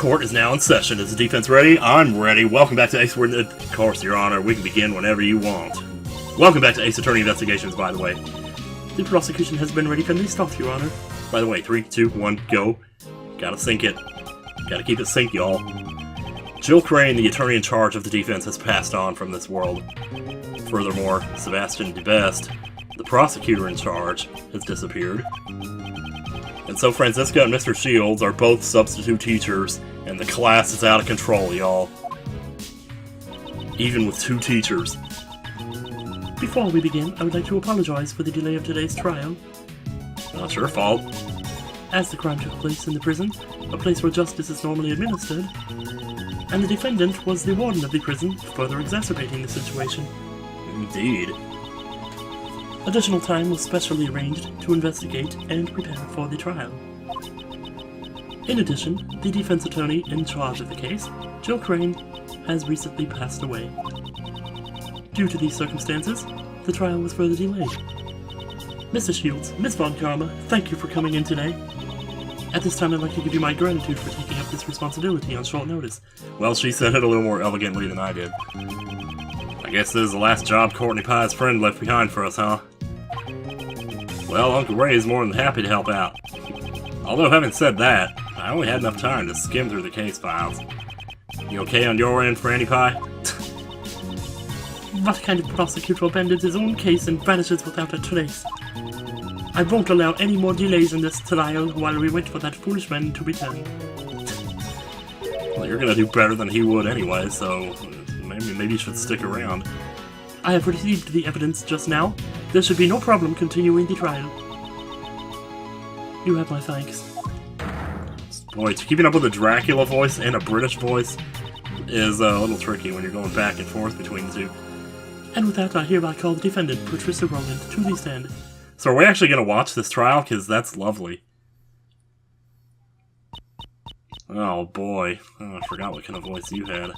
Court is now in session. Is the defense ready? I'm ready. Welcome back to Ace Attorney. Of course, Your Honor. We can begin whenever you want. Welcome back to Ace Attorney Investigations, by the way. The prosecution has been ready from the start, Your Honor. By the way, 3, 2, 1, go. Gotta sync it. Gotta keep it synced, y'all. Jill Crane, the attorney in charge of the defense, has passed on from this world. Furthermore, Sebastian DeBest, the prosecutor in charge, has disappeared. And so Francisca and Mr. Shields are both substitute teachers, and the class is out of control, y'all. Even with 2 teachers. Before we begin, I would like to apologize for the delay of today's trial. Not your fault. As the crime took place in the prison, a place where justice is normally administered, and the defendant was the warden of the prison, further exacerbating the situation. Indeed. Additional time was specially arranged to investigate and prepare for the trial. In addition, the defense attorney in charge of the case, Jill Crane, has recently passed away. Due to these circumstances, the trial was further delayed. Mr. Shields, Miss Von Karma, thank you for coming in today. At this time, I'd like to give you my gratitude for taking up this responsibility on short notice. Well, she said it a little more elegantly than I did. I guess this is the last job Courtney Pye's friend left behind for us, huh? Well, Uncle Ray is more than happy to help out. Although, having said that, I only had enough time to skim through the case files. You okay on your end, Franny Pye? What kind of prosecutor abandons his own case and vanishes without a trace? I won't allow any more delays in this trial while we wait for that foolish man to return. Well, you're gonna do better than he would anyway, so maybe you should stick around. I have received the evidence just now. There should be no problem continuing the trial. You have my thanks. Boy, keeping up with a Dracula voice and a British voice is a little tricky when you're going back and forth between the two. And with that, I hereby call the defendant, Patricia Rowland, to the stand. So are we actually going to watch this trial? Because that's lovely. Oh boy. Oh, I forgot what kind of voice you had.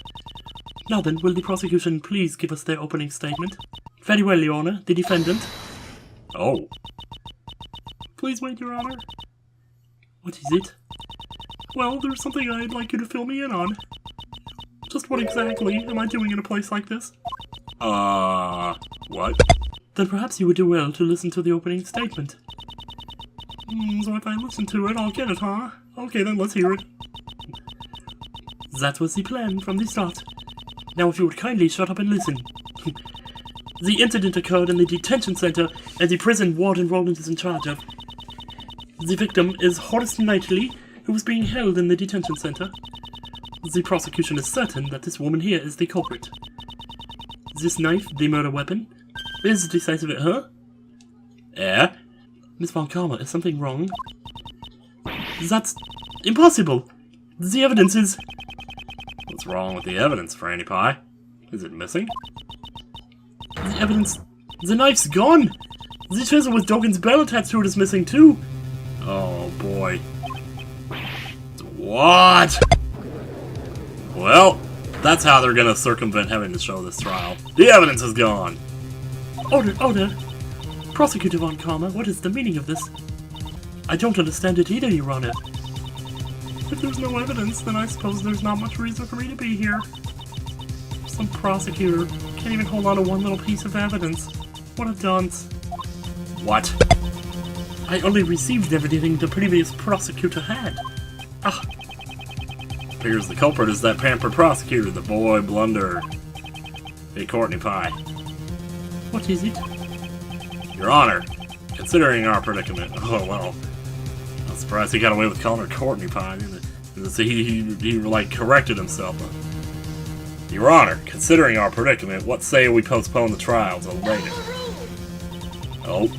Now then, will the prosecution please give us their opening statement? Very well, Your Honor. The defendant... Oh. Please wait, Your Honor. What is it? Well, there's something I'd like you to fill me in on. Just what exactly am I doing in a place like this? What? Then perhaps you would do well to listen to the opening statement. So if I listen to it, I'll get it, huh? Okay, then let's hear it. That was the plan from the start. Now if you would kindly shut up and listen. The incident occurred in the detention center and the prison warden Rowland is in charge of. The victim is Horace Knightley, who was being held in the detention center. The prosecution is certain that this woman here is the culprit. This knife, the murder weapon, is decisive, huh? Yeah? Miss Von Karma, is something wrong? That's impossible! The evidence is... What's wrong with the evidence, Franny Pye? Is it missing? The evidence... The knife's gone! The chisel with Dogan's bell attached to it is missing too! Oh boy. What? Well, that's how they're gonna circumvent having to show this trial. The evidence is gone! Order! Prosecutor Von Karma, what is the meaning of this? I don't understand it either, Your Honor. If there's no evidence, then I suppose there's not much reason for me to be here. Some prosecutor can't even hold on to one little piece of evidence. What a dunce. What? I only received everything the previous prosecutor had. Appears the culprit is that pampered prosecutor, the boy Blunder. Hey, Courtney Pye. What is it? Your Honor, considering our predicament... Oh, well. I'm surprised he got away with calling her Courtney Pye. He like, corrected himself. Your Honor, considering our predicament, what say we postpone the trial till later? Oh.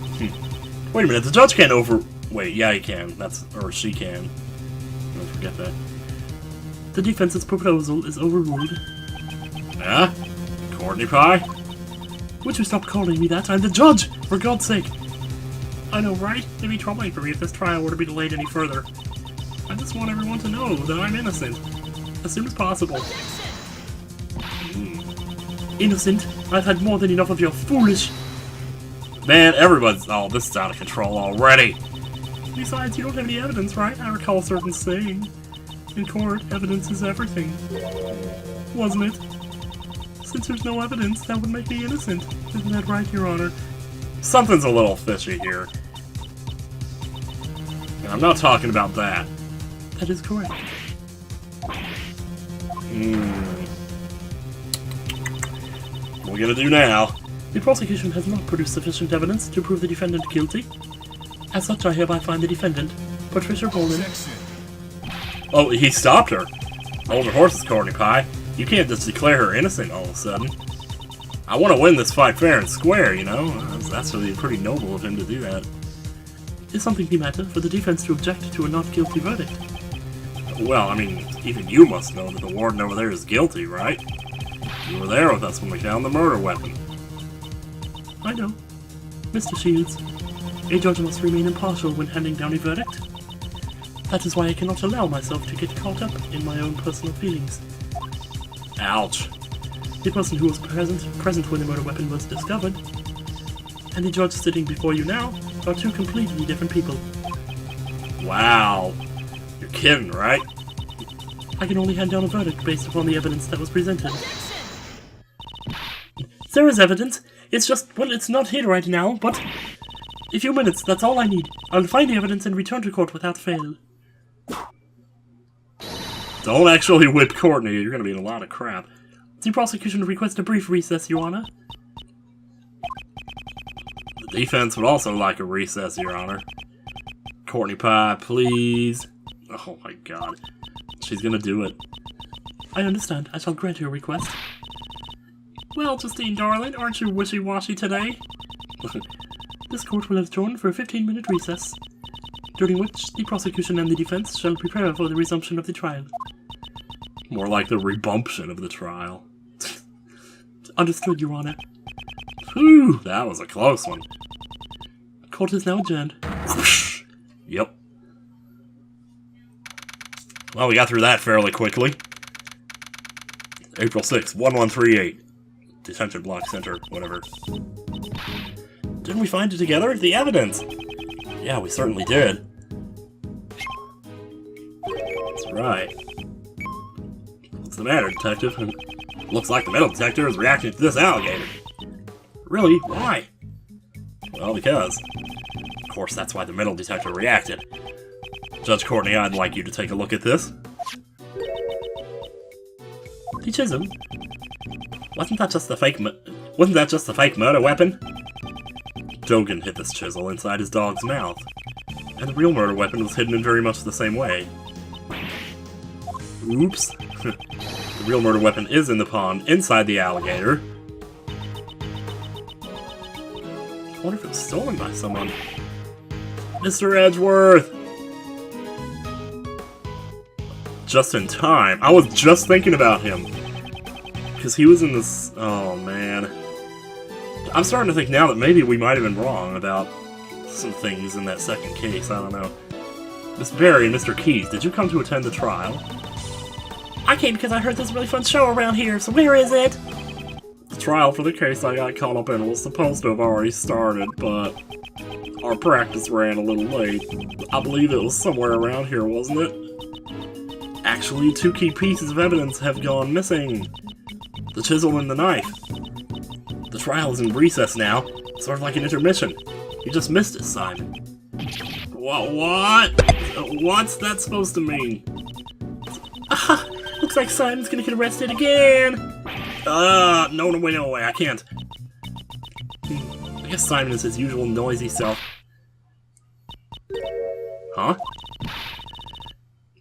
Wait a minute, the judge can't Wait, yeah, he can. Or she can. Don't forget that. The defense's proposal is overruled. Yeah? Courtney Pye? Would you stop calling me that? I'm the judge! For God's sake! I know, right? It'd be troubling for me if this trial were to be delayed any further. I just want everyone to know that I'm innocent. As soon as possible. Innocent? I've had more than enough of your foolish... Man, everyone's... Oh, this is out of control already. Besides, you don't have any evidence, right? I recall a certain saying. In court, evidence is everything. Wasn't it? Since there's no evidence, that would make me innocent. Isn't that right, Your Honor? Something's a little fishy here. And I'm not talking about that. That is correct. What are we gonna do now? The prosecution has not produced sufficient evidence to prove the defendant guilty. As such, I hereby find the defendant, Patricia Boland. Oh, he stopped her. Hold her horses, Courtney Pie. You can't just declare her innocent all of a sudden. I want to win this fight fair and square, you know? That's really pretty noble of him to do that. Is something the matter for the defense to object to a not guilty verdict? Well, I mean, even you must know that the warden over there is guilty, right? You were there with us when we found the murder weapon. I know. Mr. Shields, a judge must remain impartial when handing down a verdict. That is why I cannot allow myself to get caught up in my own personal feelings. Ouch. The person who was present when the murder weapon was discovered, and the judge sitting before you now, are two completely different people. Wow. You're kidding, right? I can only hand down a verdict based upon the evidence that was presented. There is evidence. It's just, well, it's not here right now, but a few minutes, that's all I need. I'll find the evidence and return to court without fail. Don't actually whip Courtney, you're gonna be in a lot of crap. The prosecution requests a brief recess, Your Honor. The defense would also like a recess, Your Honor. Courtney Pie, please. Oh my god. She's gonna do it. I understand. I shall grant your request. Well, Justine, darling, aren't you wishy-washy today? This court will adjourn for a 15-minute recess, during which the prosecution and the defense shall prepare for the resumption of the trial. More like the rebumption of the trial. Understood, Your Honor. Whew, that was a close one. Court is now adjourned. Yep. Well, we got through that fairly quickly. April 6th, 1138. Detention Block Center, whatever. Didn't we find it together? The evidence! Yeah, we certainly did. That's right. What's the matter, detective? Looks like the metal detector is reacting to this alligator. Really? Why? Well, because. Of course, that's why the metal detector reacted. Judge Courtney, I'd like you to take a look at this. The chisel? Wasn't that just the fake murder weapon? Dogan hid this chisel inside his dog's mouth, and the real murder weapon was hidden in very much the same way. Oops. The real murder weapon is in the pond inside the alligator. I wonder if it was stolen by someone. Mr. Edgeworth! Just in time. I was just thinking about him. Because he was in this... Oh, man. I'm starting to think now that maybe we might have been wrong about some things in that second case. I don't know. Miss Barry and Mr. Keyes, did you come to attend the trial? I came because I heard there's a really fun show around here, so where is it? The trial for the case I got caught up in was supposed to have already started, but our practice ran a little late. I believe it was somewhere around here, wasn't it? Actually, two key pieces of evidence have gone missing. The chisel and the knife. The trial is in recess now, sort of like an intermission. You just missed it, Simon. What? What's that supposed to mean? Aha! Looks like Simon's gonna get arrested again! No way, I can't. I guess Simon is his usual noisy self. Huh?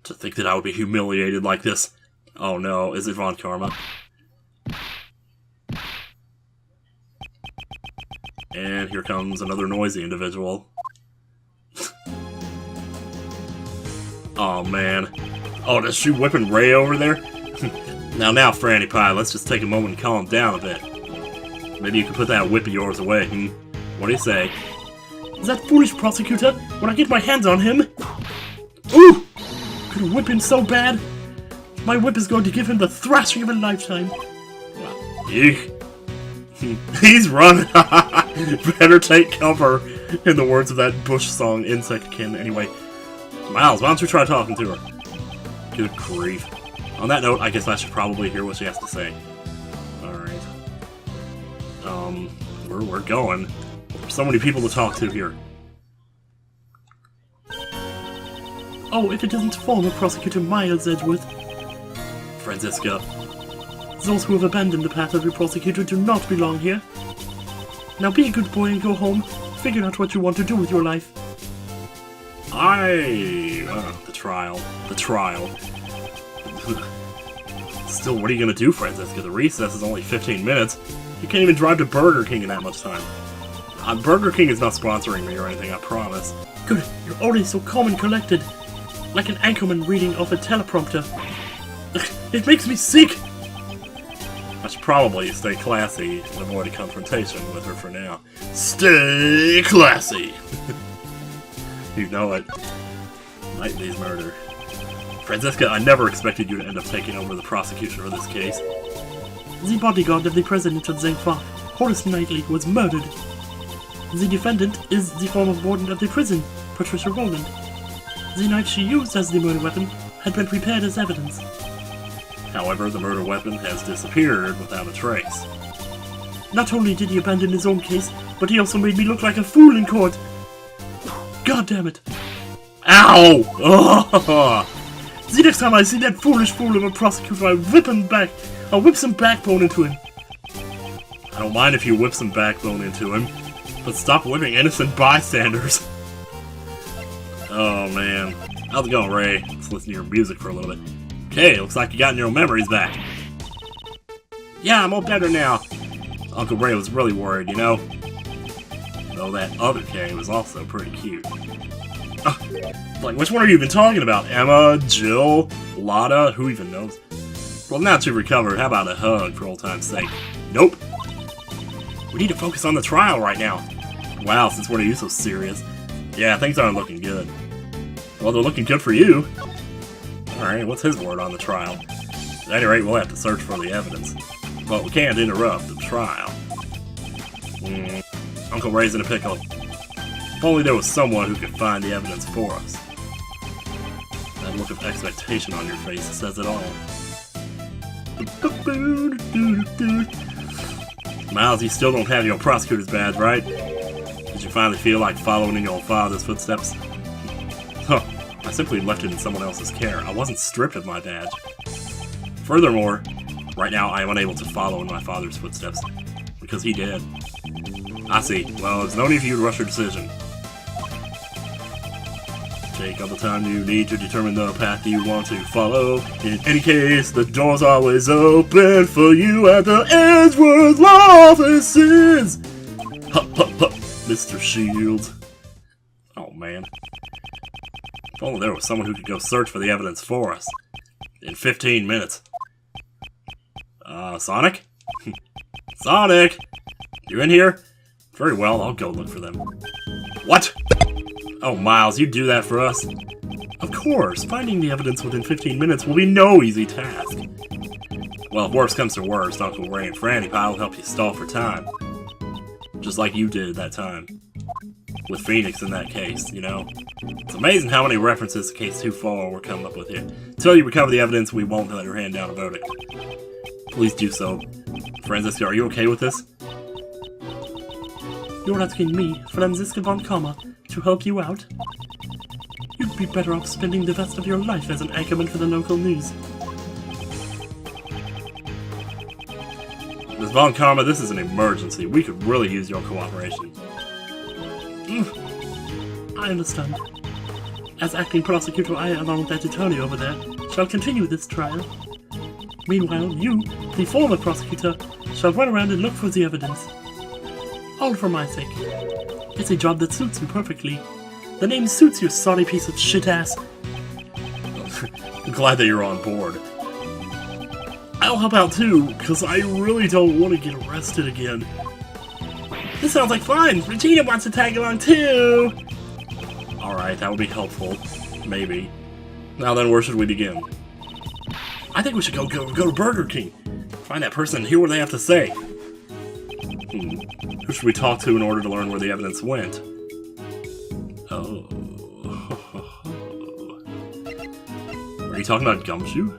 To think that I would be humiliated like this. Oh no, is it Von Karma? And here comes another noisy individual. Oh man. Oh, does she whipping Ray over there? Now, Franny Pie, let's just take a moment and calm down a bit. Maybe you can put that whip of yours away, What do you say? Is that foolish, prosecutor? When I get my hands on him... Ooh! Could whip him so bad. My whip is going to give him the thrashing of a lifetime. Eek. He's running. Better take cover, in the words of that Bush song, Insect Kin. Anyway, Miles, why don't you try talking to her? Good grief. On that note, I guess I should probably hear what she has to say. Alright. We're going. There's so many people to talk to here. Oh, if it isn't former Prosecutor Miles Edgeworth. Franziska. Those who have abandoned the path of your prosecutor do not belong here. Now be a good boy and go home. Figure out what you want to do with your life. The trial. The trial. Still, what are you gonna do, Franziska? The recess is only 15 minutes. You can't even drive to Burger King in that much time. Burger King is not sponsoring me or anything, I promise. Good, you're already so calm and collected. Like an anchorman reading off a teleprompter. It makes me sick! I should probably stay classy and avoid a confrontation with her for now. Stay classy! You know it. Knightley's murder. Franziska, I never expected you to end up taking over the prosecution of this case. The bodyguard of the president of Zengfa, Horace Knightley, was murdered. The defendant is the former warden of the prison, Patricia Rowland. The knife she used as the murder weapon had been prepared as evidence. However, the murder weapon has disappeared without a trace. Not only did he abandon his own case, but he also made me look like a fool in court. God damn it. Ow! Oh! The next time I see that foolish fool of a prosecutor, I'll whip him back. I'll whip some backbone into him. I don't mind if you whip some backbone into him, but stop whipping innocent bystanders. Oh man. How's it going, Ray? Let's listen to your music for a little bit. Okay, looks like you got your memories back. Yeah, I'm all better now. Uncle Ray was really worried, you know? Though that other Kay was also pretty cute. Like, which one are you even talking about? Emma? Jill? Lotta? Who even knows? Well, now that you've recovered, how about a hug for old time's sake? Nope. We need to focus on the trial right now. Wow, since when are you so serious? Yeah, things aren't looking good. Well, they're looking good for you. Alright, what's his word on the trial? At any rate, we'll have to search for the evidence. But we can't interrupt the trial. Uncle Ray's in a pickle. If only there was someone who could find the evidence for us. That look of expectation on your face says it all. Miles, you still don't have your prosecutor's badge, right? Did you finally feel like following in your father's footsteps? Huh. I simply left it in someone else's care. I wasn't stripped of my badge. Furthermore, right now I am unable to follow in my father's footsteps. Because he did. I see. Well, there's no need for you to rush your decision. Take all the time you need to determine the path you want to follow. In any case, the door's always open for you at the Edgeworth Law Offices! Mr. Shields. Oh, man. If only there was someone who could go search for the evidence for us. In 15 minutes. Sonic? Sonic! You in here? Very well, I'll go look for them. What? Oh, Miles, you do that for us? Of course, finding the evidence within 15 minutes will be no easy task. Well, if worst comes to worst, Uncle Ray and Franny Pie will help you stall for time. Just like you did that time. With Phoenix in that case, you know? It's amazing how many references to Case 2-4 we're coming up with here. Until you recover the evidence, we won't let her hand down a verdict. Please do so. Franziska, are you okay with this? You're asking me, Franziska von Kammer, to help you out? You'd be better off spending the rest of your life as an anchorman for the local news. Ms. von Kammer, this is an emergency. We could really use your cooperation. I understand. As acting prosecutor, I, along with that attorney over there, shall continue this trial. Meanwhile, you, the former prosecutor, shall run around and look for the evidence. All for my sake. It's a job that suits you perfectly. The name suits you, sorry piece of shit-ass. I'm glad that you're on board. I'll help out too, because I really don't want to get arrested again. This sounds like fun! Regina wants to tag along too! Alright, that would be helpful. Maybe. Now then, where should we begin? I think we should go to Burger King. Find that person and hear what they have to say. Who should we talk to in order to learn where the evidence went? Oh. Are you he talking about Gumshoe?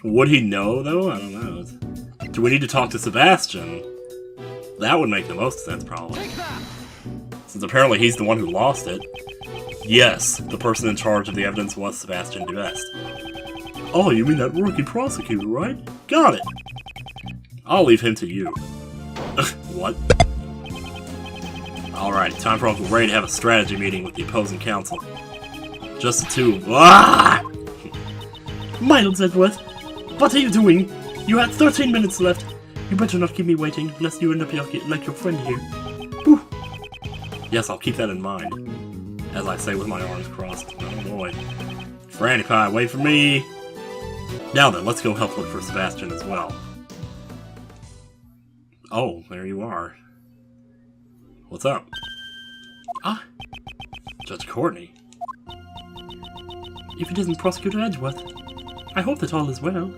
Would he know, though? I don't know. Do we need to talk to Sebastian? That would make the most sense, probably. Since apparently he's the one who lost it. Yes, the person in charge of the evidence was Sebastian Duvest. Oh, you mean that rookie prosecutor, right? Got it! I'll leave him to you. What? Alright, time for Uncle Ray to have a strategy meeting with the opposing counsel. Just the two of them. Ah! Miles Edgeworth, what are you doing? You had 13 minutes left. You better not keep me waiting, lest you end up like your friend here. Whew. Yes, I'll keep that in mind. As I say with my arms crossed. Oh boy. Franny Pie, wait for me! Now then, let's go help look for Sebastian as well. Oh, there you are. What's up? Ah, Judge Courtney. if it isn't Prosecutor Edgeworth, I hope that all is well.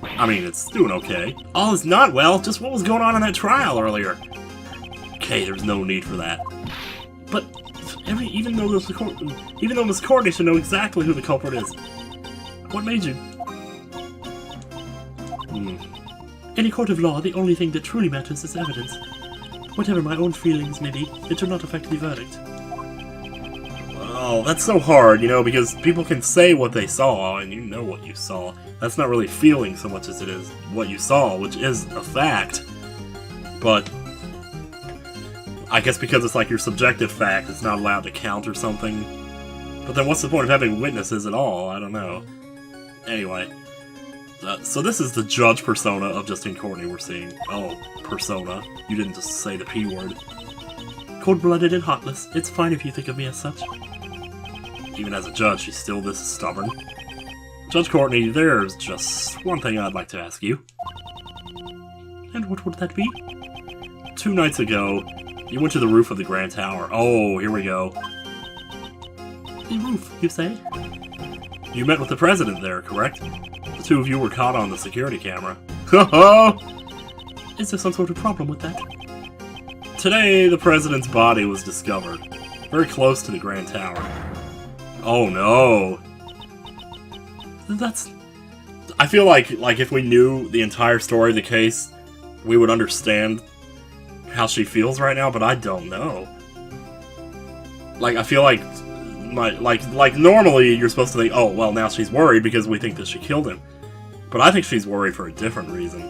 I mean, it's doing okay. All is not well, just what was going on in that trial earlier. Okay, there's no need for that. But even though Miss Courtney should know exactly who the culprit is, what made you? In a court of law, the only thing that truly matters is evidence. Whatever my own feelings may be, it should not affect the verdict. Oh, that's so hard, you know, because people can say what they saw, and you know what you saw. That's not really feeling so much as it is what you saw, which is a fact. But I guess because it's like your subjective fact, it's not allowed to count or something. But then what's the point of having witnesses at all? I don't know. Anyway. So this is the judge persona of Justine Courtney we're seeing. Oh, persona. You didn't just say the P word. Cold-blooded and heartless. It's fine if you think of me as such. Even as a judge, she's still this stubborn. Judge Courtney, there's just one thing I'd like to ask you. And what would that be? 2 nights ago, you went to the roof of the Grand Tower. Oh, here we go. The roof, you say? You met with the president there, correct? The two of you were caught on the security camera. Ha Is there some sort of problem with that? Today, the president's body was discovered. Very close to the Grand Tower. Oh no! That's... I feel like if we knew the entire story of the case, we would understand how she feels right now, but I don't know. Like, I feel like normally you're supposed to think, oh, well, now she's worried because we think that she killed him. But I think she's worried for a different reason.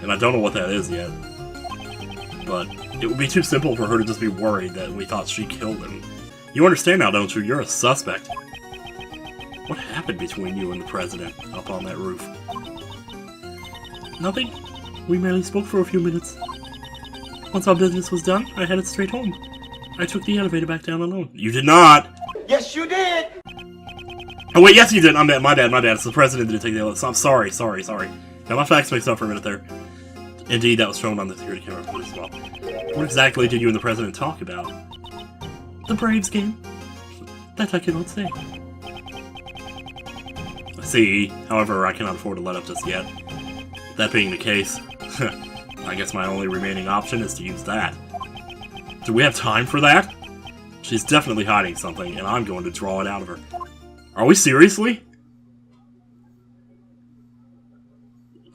And I don't know what that is yet. But it would be too simple for her to just be worried that we thought she killed him. You understand now, don't you? You're a suspect. What happened between you and the president up on that roof? Nothing. We merely spoke for a few minutes. Once our business was done, I headed straight home. I took the elevator back down alone. You did not! Yes, you did! Oh wait, yes you did! My bad. It's the president didn't take the elevator. I'm sorry. Got my facts mixed up for a minute there. Indeed, that was shown on the security camera footage as well. What exactly did you and the president talk about? The Braves game. That I cannot say. I see. However, I cannot afford to let up just yet. That being the case, I guess my only remaining option is to use that. Do we have time for that? She's definitely hiding something, and I'm going to draw it out of her. Are we seriously?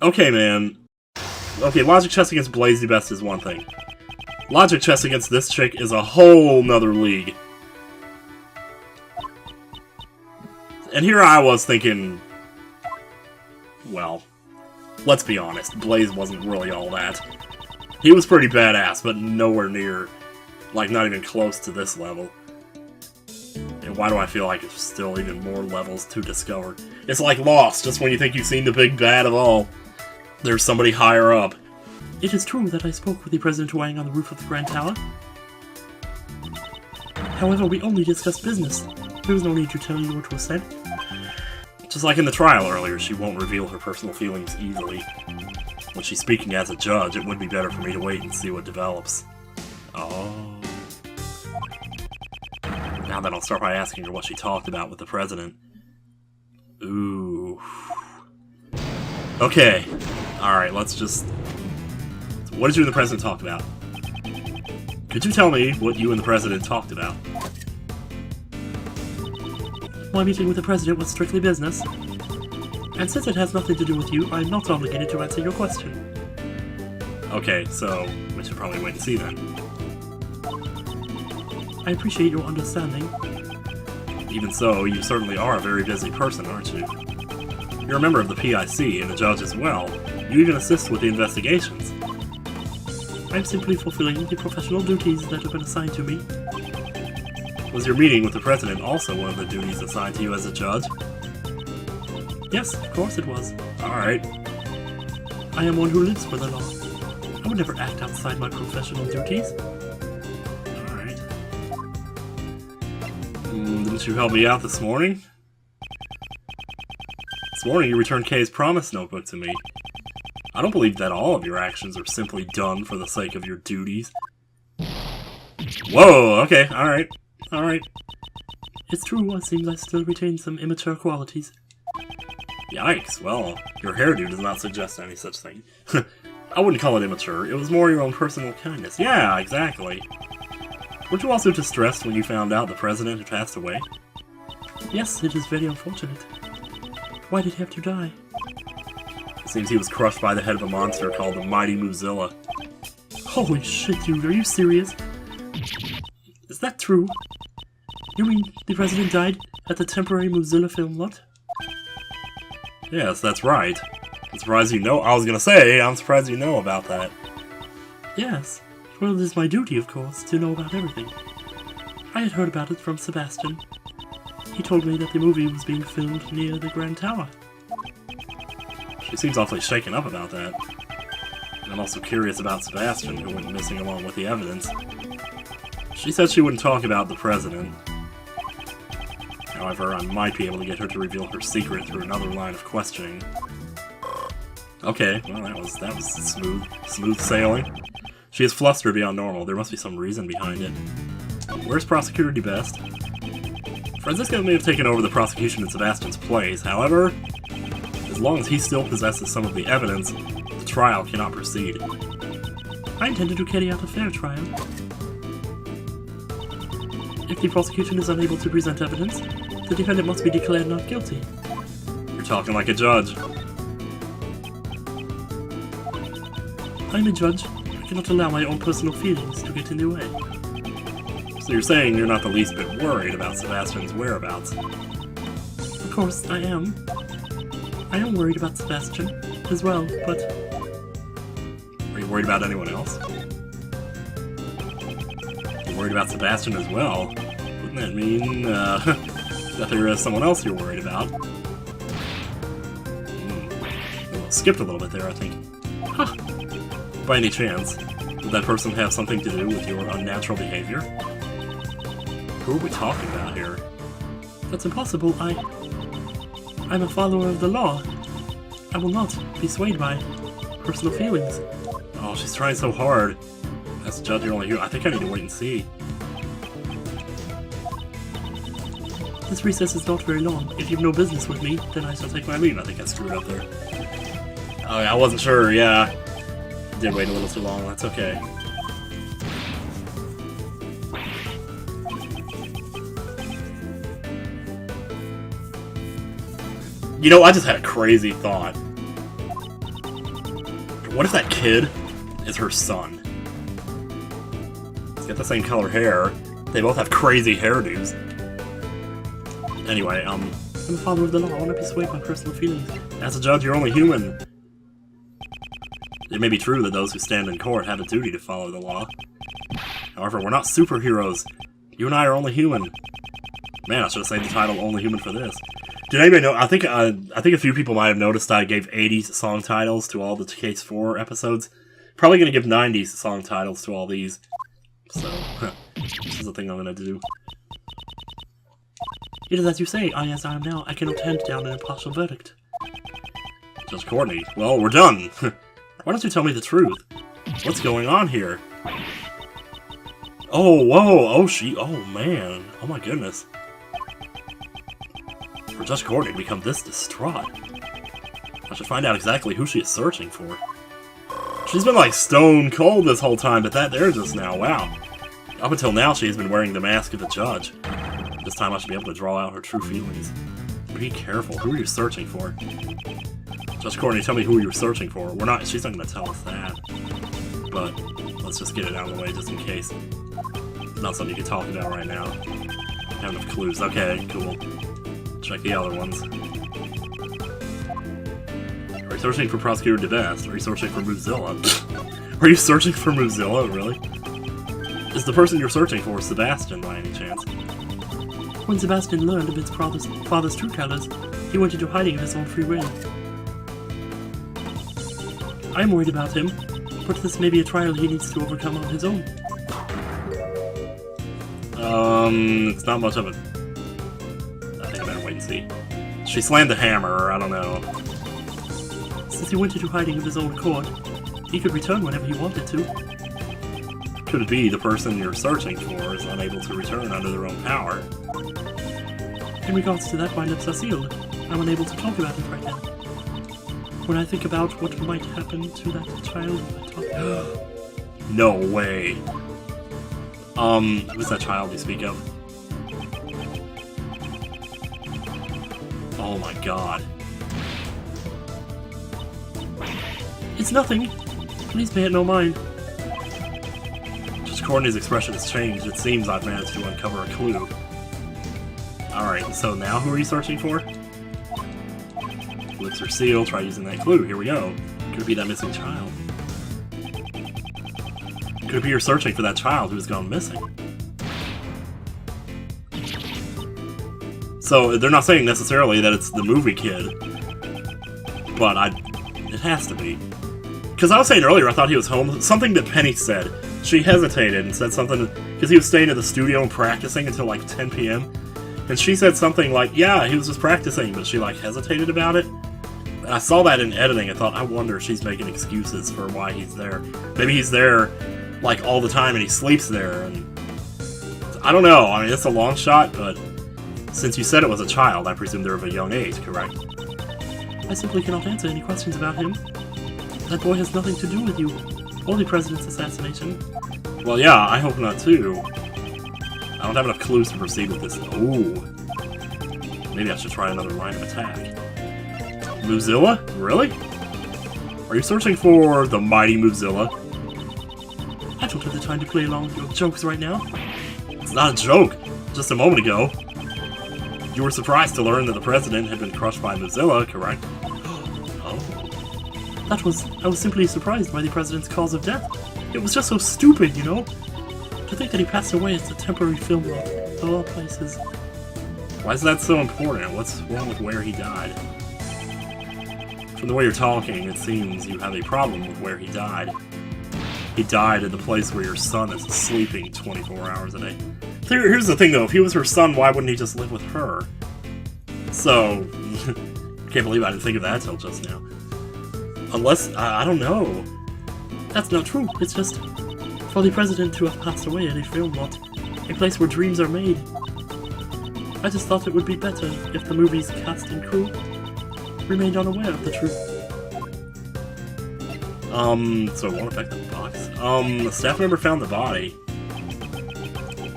Okay, man. Okay, logic chess against Blaze the Best is one thing. Logic chess against this chick is a whole nother league. And here I was thinking... Well, let's be honest, Blaze wasn't really all that. He was pretty badass, but nowhere near... Like, not even close to this level. And why do I feel like it's still even more levels to discover? It's like Lost, just when you think you've seen the big bad of all. There's somebody higher up. It is true that I spoke with the President Wang on the roof of the Grand Tower. However, we only discussed business. There was no need to tell you what was said. Just like in the trial earlier, she won't reveal her personal feelings easily. When she's speaking as a judge, it would be better for me to wait and see what develops. Oh. Now then, I'll start by asking her what she talked about with the president. Ooh. Okay. Alright, let's just... What did you and the president talk about? Could you tell me what you and the president talked about? My meeting with the President was strictly business. And since it has nothing to do with you, I'm not obligated to answer your question. Okay, so we should probably wait and see then. I appreciate your understanding. Even so, you certainly are a very busy person, aren't you? You're a member of the PIC and a judge as well. You even assist with the investigations. I'm simply fulfilling the professional duties that have been assigned to me. Was your meeting with the President also one of the duties assigned to you as a judge? Yes, of course it was. Alright. I am one who lives for the law. I would never act outside my professional duties. Alright. Didn't you help me out this morning? This morning you returned Kay's promise notebook to me. I don't believe that all of your actions are simply done for the sake of your duties. Whoa, okay, alright. Alright. It's true, it seems I still retain some immature qualities. Yikes, well, your hairdo does not suggest any such thing. I wouldn't call it immature, it was more your own personal kindness. Yeah, exactly. Weren't you also distressed when you found out the President had passed away? Yes, it is very unfortunate. Why did he have to die? It seems he was crushed by the head of a monster called the Mighty Mozilla. Holy shit, dude, are you serious? Is that true? You mean the President died at the temporary Mozilla film lot? Yes, that's right. I'm surprised you know. I was gonna say, I'm surprised you know about that. Yes. Well, it is my duty, of course, to know about everything. I had heard about it from Sebastian. He told me that the movie was being filmed near the Grand Tower. She seems awfully shaken up about that. And I'm also curious about Sebastian, who went missing along with the evidence. She said she wouldn't talk about the President. However, I might be able to get her to reveal her secret through another line of questioning. Okay, well that was smooth sailing. She is flustered beyond normal. There must be some reason behind it. Where's Prosecutor DeBest? Francisco may have taken over the prosecution in Sebastian's place. However, as long as he still possesses some of the evidence, the trial cannot proceed. I intended to carry out a fair trial. If the prosecution is unable to present evidence, the defendant must be declared not guilty. You're talking like a judge. I'm a judge. I cannot allow my own personal feelings to get in the way. So you're saying you're not the least bit worried about Sebastian's whereabouts? Of course, I am. I am worried about Sebastian as well, but... Are you worried about anyone else? You're worried about Sebastian as well? Wouldn't that mean, that there is someone else you're worried about? Skipped a little bit there, I think. Huh. By any chance, would that person have something to do with your unnatural behavior? Who are we talking about here? That's impossible. I'm a follower of the law. I will not be swayed by personal feelings. Oh, she's trying so hard. As a judge, you're only here. I think I need to wait and see. This recess is not very long. If you've no business with me, then I shall take my leave. I think I screwed up there. Oh, yeah, I wasn't sure, yeah. Did wait a little too long, that's okay. You know, I just had a crazy thought. What if that kid is her son? He's got the same color hair. They both have crazy hairdos. Anyway, I'm a follower of the law. I want to be swayed by personal feelings. As a judge, you're only human. It may be true that those who stand in court have a duty to follow the law. However, we're not superheroes. You and I are only human. Man, I should have saved the title "Only Human" for this. Did anybody know? I think a few people might have noticed I gave 80s song titles to all the Case 4 episodes. Probably going to give 90s song titles to all these. So, this is the thing I'm going to do. It is as you say, as I am now, I cannot hand down an impartial verdict. Judge Courtney, well, we're done. Why don't you tell me the truth? What's going on here? Oh, whoa, oh man, oh my goodness. For Judge Courtney to become this distraught, I should find out exactly who she is searching for. She's been like stone cold this whole time, but that there just now, wow. Up until now, she has been wearing the mask of the judge This time I should be able to draw out her true feelings. Be careful. Who are you searching for? Judge Courtney, tell me who you're searching for. She's not going to tell us that. But let's just get it out of the way just in case. Not something you can talk about right now. Have enough clues. Okay, cool. Check the other ones. Are you searching for Prosecutor DeBest? Are you searching for Mozilla? Are you searching for Mozilla, really? Is the person you're searching for Sebastian, by any chance? When Sebastian learned of his father's true colors, he went into hiding of his own free will. I'm worried about him, but this may be a trial he needs to overcome on his own. It's not much of it. I think I better wait and see. She slammed the hammer, or I don't know. Since he went into hiding of his own accord, he could return whenever he wanted to. Could it be the person you're searching for is unable to return under their own power? In regards to that, my lips are sealed. I'm unable to talk about it right now. When I think about what might happen to that child if I talk... No way. Who's that child you speak of? Oh my god. It's nothing. Please pay it no mind. Judge Courtney's expression has changed. It seems I've managed to uncover a clue. Alright, so now who are you searching for? Lips are sealed. Try using that clue. Here we go. Could it be that missing child? Could it be you're searching for that child who's gone missing? So, they're not saying necessarily that it's the movie kid. But it has to be. Because I was saying earlier, I thought he was home. Something that Penny said. She hesitated and said something, because he was staying at the studio and practicing until like 10 p.m. And she said something like, yeah, he was just practicing, but she like hesitated about it. And I saw that in editing and thought, I wonder if she's making excuses for why he's there. Maybe he's there like all the time and he sleeps there. And I don't know. I mean, it's a long shot, but since you said it was a child, I presume they're of a young age, correct? I simply cannot answer any questions about him. That boy has nothing to do with you, or the president's assassination. Well, yeah, I hope not too. I don't have enough clues to proceed with this. Ooh. Maybe I should try another line of attack. Mozilla? Really? Are you searching for the mighty Mozilla? I don't have the time to play along with your jokes right now. It's not a joke. Just a moment ago, you were surprised to learn that the president had been crushed by Mozilla, correct? I was simply surprised by the president's cause of death. It was just so stupid, you know? To think that he passed away as a temporary film lot, of all places. Why is that so important? What's wrong with where he died? From the way you're talking, it seems you have a problem with where he died. He died at the place where your son is sleeping 24 hours a day. Here's the thing though, if he was her son, why wouldn't he just live with her? So, can't believe I didn't think of that till just now. Unless, I don't know. That's not true. It's just for the president to have passed away at a film lot, a place where dreams are made. I just thought it would be better if the movie's cast and crew remained unaware of the truth. So it won't affect the box. A staff member found the body.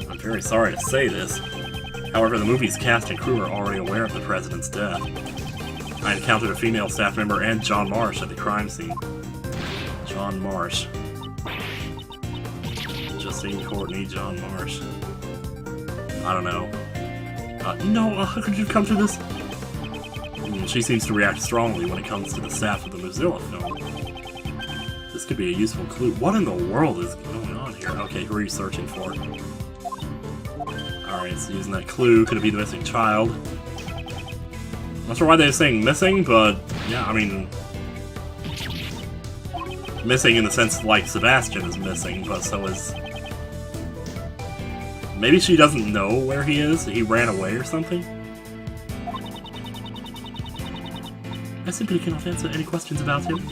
I'm very sorry to say this. However, the movie's cast and crew are already aware of the president's death. I encountered a female staff member and John Marsh at the crime scene. John Marsh. Justine Courtney, John Marsh. I don't know. No, how could you come to this? She seems to react strongly when it comes to the staff of the Mozilla film. This could be a useful clue. What in the world is going on here? Okay, who are you searching for? Alright, so using that clue, could it be the missing child? Not sure why they're saying missing, but yeah, I mean, missing in the sense like Sebastian is missing, but so is... Maybe she doesn't know where he is? He ran away or something? I simply cannot answer any questions about him.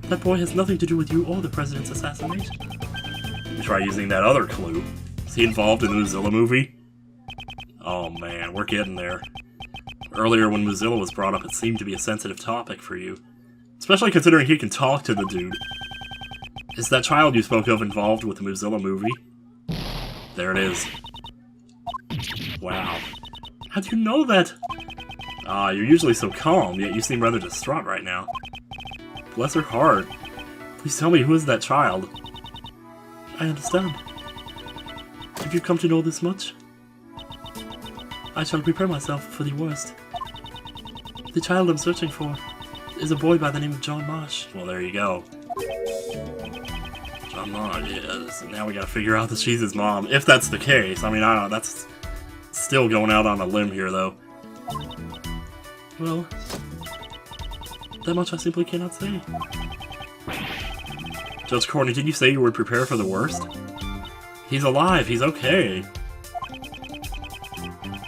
That boy has nothing to do with you or the president's assassination. You try using that other clue. Is he involved in the Mozilla movie? Oh man, we're getting there. Earlier when Mozilla was brought up, it seemed to be a sensitive topic for you. Especially considering he can talk to the dude. Is that child you spoke of involved with the Mozilla movie? There it is. Wow. How do you know that? You're usually so calm, yet you seem rather distraught right now. Bless her heart. Please tell me, who is that child? I understand. If you've come to know this much, I shall prepare myself for the worst. The child I'm searching for is a boy by the name of John Marsh. Well, there you go. John Marsh, yes. Now we gotta figure out that she's his mom. If that's the case. I mean, I don't know. That's still going out on a limb here, though. Well, that much I simply cannot say. Judge Courtney, did you say you would prepare for the worst? He's alive. He's okay.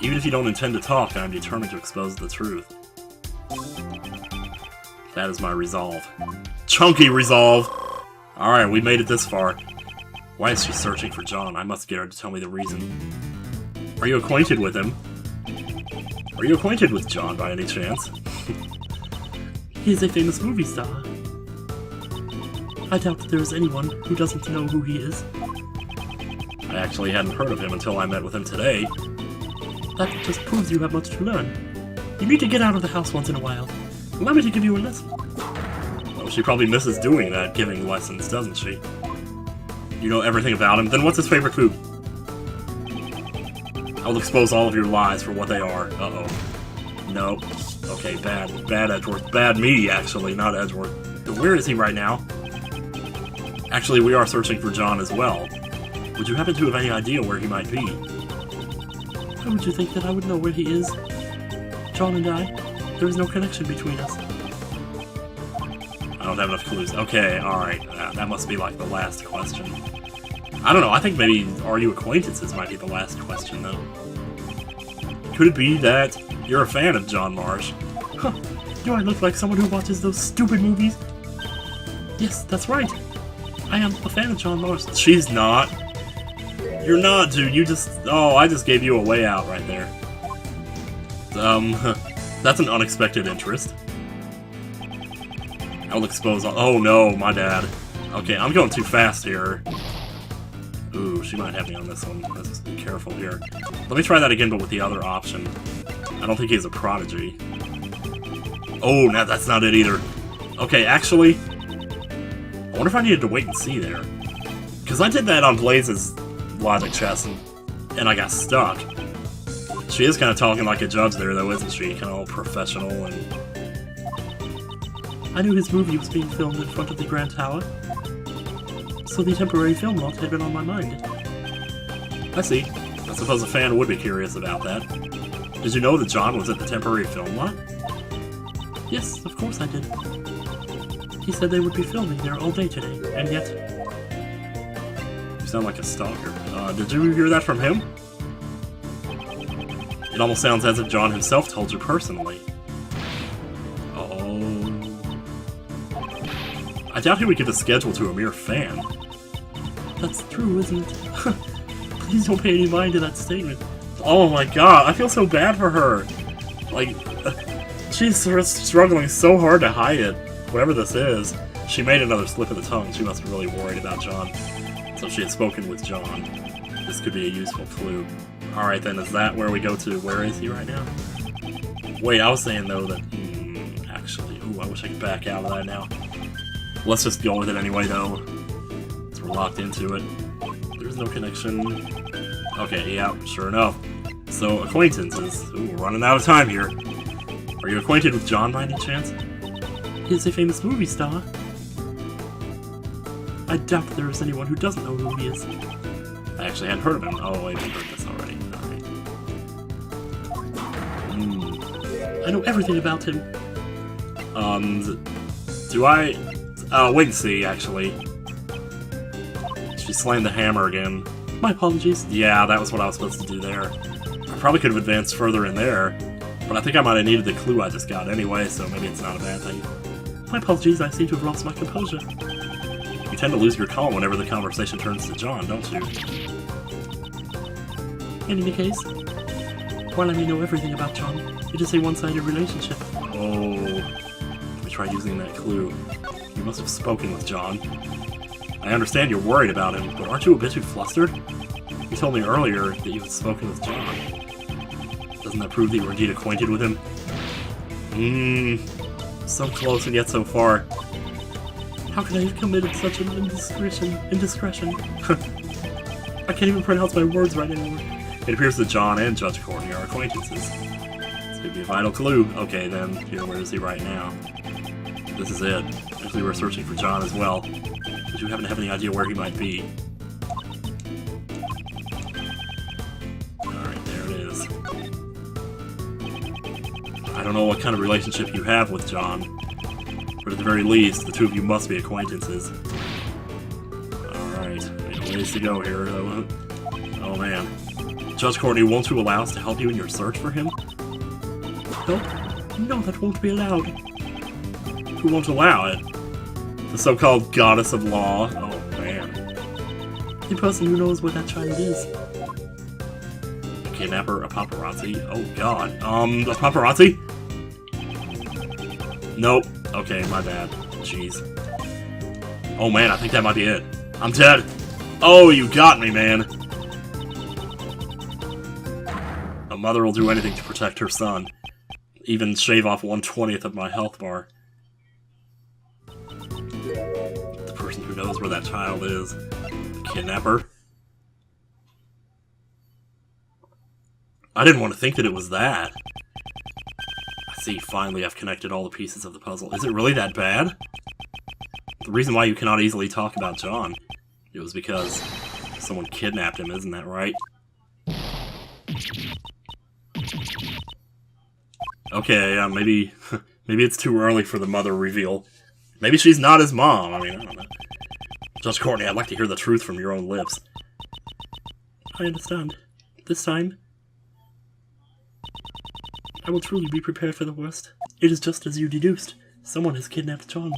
Even if you don't intend to talk, I'm determined to expose the truth. That is my resolve. Chunky resolve! Alright, we made it this far. Why is she searching for John? I must get her to tell me the reason. Are you acquainted with him? Are you acquainted with John by any chance? He is a famous movie star. I doubt that there is anyone who doesn't know who he is. I actually hadn't heard of him until I met with him today. That just proves you have much to learn. You need to get out of the house once in a while. Allow me to give you a lesson. Well, she probably misses doing that, giving lessons, doesn't she? You know everything about him? Then what's his favorite food? I'll expose all of your lies for what they are. Uh-oh. Nope. Okay, bad. Bad Edgeworth. Bad me, actually, not Edgeworth. Where is he right now? Actually, we are searching for John as well. Would you happen to have any idea where he might be? How would you think that I would know where he is? John and I, there is no connection between us. I don't have enough clues. Okay, alright. That must be like the last question. I don't know, I think maybe are you acquaintances might be the last question, though. Could it be that you're a fan of John Marsh? Huh. Do I look like someone who watches those stupid movies? Yes, that's right. I am a fan of John Marsh. She's not. You're not, dude. You just... Oh, I just gave you a way out right there. That's an unexpected interest. I'll expose... Oh, no, my bad. Okay, I'm going too fast here. Ooh, she might have me on this one. Let's just be careful here. Let me try that again, but with the other option. I don't think he's a prodigy. Oh, no, that's not it either. Okay, actually... I wonder if I needed to wait and see there. Because I did that on Blaze's logic chess, and I got stuck. She is kind of talking like a judge there, though, isn't she? Kind of all professional and... I knew his movie was being filmed in front of the Grand Tower, so the temporary film lot had been on my mind. I see. I suppose a fan would be curious about that. Did you know that John was at the temporary film lot? Yes, of course I did. He said they would be filming there all day today, and yet... You sound like a stalker. Did you hear that from him? It almost sounds as if John himself told you personally. Oh. I doubt he would give the schedule to a mere fan. That's true, isn't it? Please don't pay any mind to that statement. Oh my god, I feel so bad for her. Like, she's struggling so hard to hide it. Whatever this is, she made another slip of the tongue. She must be really worried about John. So she had spoken with John. This could be a useful clue. Alright then, is that where we go to? Where is he right now? Wait, I was saying though that... actually, ooh, I wish I could back out of that now. Let's just go with it anyway though. So we're locked into it. There's no connection. Okay, yeah, sure enough. So, acquaintances. Ooh, we're running out of time here. Are you acquainted with John by any chance? He's a famous movie star. I doubt there is anyone who doesn't know who he is. I actually hadn't heard of him. Oh, wait, we've heard this already. Alright. I know everything about him. Do I... wait and see, actually. She slammed the hammer again. My apologies. Yeah, that was what I was supposed to do there. I probably could have advanced further in there, but I think I might have needed the clue I just got anyway, so maybe it's not a bad thing. My apologies, I seem to have lost my composure. You tend to lose your calm whenever the conversation turns to John, don't you? In any case, while I may know everything about John, it is a one-sided relationship. Oh, let me try using that clue. You must have spoken with John. I understand you're worried about him, but aren't you a bit too flustered? You told me earlier that you had spoken with John. Doesn't that prove that you were indeed acquainted with him? So close and yet so far. How could I have committed such an indiscretion? I can't even pronounce my words right anymore. It appears that John and Judge Courtney are acquaintances. This could be a vital clue. Okay, then, here, where is he right now? This is it. Actually, we're searching for John as well. Did you happen to have any idea where he might be? Alright, there it is. I don't know what kind of relationship you have with John, but at the very least, the two of you must be acquaintances. Alright, ways to go here. Oh man. Judge Courtney, won't you allow us to help you in your search for him? No, that won't be allowed. Who won't allow it? The so-called goddess of law? Oh man. The person who knows where that child is. A kidnapper, a paparazzi? Oh god. A paparazzi? Nope. Okay, my bad. Jeez. Oh man, I think that might be it. I'm dead! Oh, you got me, man! A mother will do anything to protect her son. Even shave off 1/20th of my health bar. The person who knows where that child is. The kidnapper? I didn't want to think that it was that. I see, finally I've connected all the pieces of the puzzle. Is it really that bad? The reason why you cannot easily talk about John, it was because someone kidnapped him, isn't that right? Okay, yeah, maybe it's too early for the mother reveal. Maybe she's not his mom, I mean, I don't know. Judge Courtney, I'd like to hear the truth from your own lips. I understand. This time, I will truly be prepared for the worst. It is just as you deduced. Someone has kidnapped John.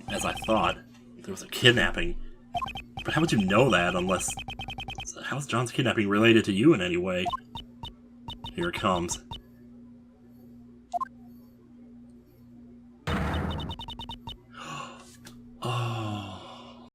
As I thought, there was a kidnapping. But how would you know that unless... How's John's kidnapping related to you in any way? Here it comes. Oh,